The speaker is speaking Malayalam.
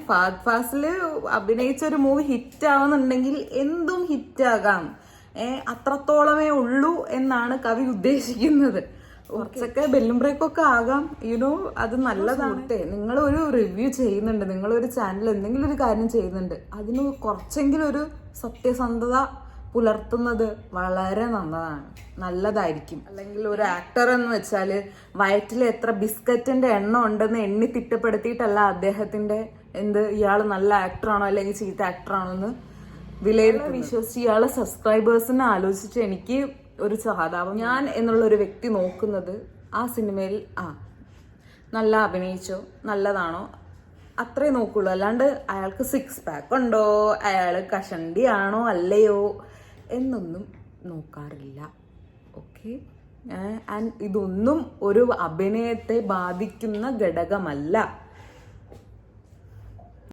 ഫഹദ് ഫാസില് അഭിനയിച്ച ഒരു മൂവി ഹിറ്റ് ആവുന്നുണ്ടെങ്കിൽ എന്തും ഹിറ്റ് ആകാം. അത്രത്തോളമേ ഉള്ളൂ എന്നാണ് കവി ഉദ്ദേശിക്കുന്നത്. കുറച്ചൊക്കെ ബെല്ലും ബ്രേക്കൊക്കെ ആകാം, യുനോ, അത് നല്ലതാണ്. നിങ്ങൾ ഒരു റിവ്യൂ ചെയ്യുന്നുണ്ട്, നിങ്ങളൊരു ചാനൽ എന്തെങ്കിലും ഒരു കാര്യം ചെയ്യുന്നുണ്ട്, അതിന് കുറച്ചെങ്കിലും ഒരു സത്യസന്ധത പുലർത്തുന്നത് വളരെ നല്ലതായിരിക്കും. അല്ലെങ്കിൽ ഒരു ആക്ടർ എന്ന് വെച്ചാൽ വയറ്റിൽ എത്ര ബിസ്ക്കറ്റിന്റെ എണ്ണം ഉണ്ടെന്ന് എണ്ണി തിട്ടപ്പെടുത്തിയിട്ടല്ല അദ്ദേഹത്തിന്റെ ഇയാൾ നല്ല ആക്ടറാണോ അല്ലെങ്കിൽ ചീത്ത ആക്ടറാണോ എന്ന് വിലയിരുത്തി വിശ്വസിച്ച് ഇയാളെ സബ്സ്ക്രൈബേഴ്സിനെ ആലോചിച്ചിട്ട് എനിക്ക് ഒരു സഹതാപം. ഞാൻ എന്നുള്ള ഒരു വ്യക്തി നോക്കുന്നത് ആ സിനിമയിൽ നല്ല അഭിനയിച്ചോ, നല്ലതാണോ, അത്രേ നോക്കുള്ളൂ. അല്ലാണ്ട് അയാൾക്ക് 6 പാക്ക് ഉണ്ടോ, അയാൾ കഷണ്ടിയാണോ അല്ലയോ എന്നൊന്നും നോക്കാറില്ല. ഓക്കെ, ആൻഡ് ഇതൊന്നും ഒരു അഭിനയത്തെ ബാധിക്കുന്ന ഘടകമല്ല.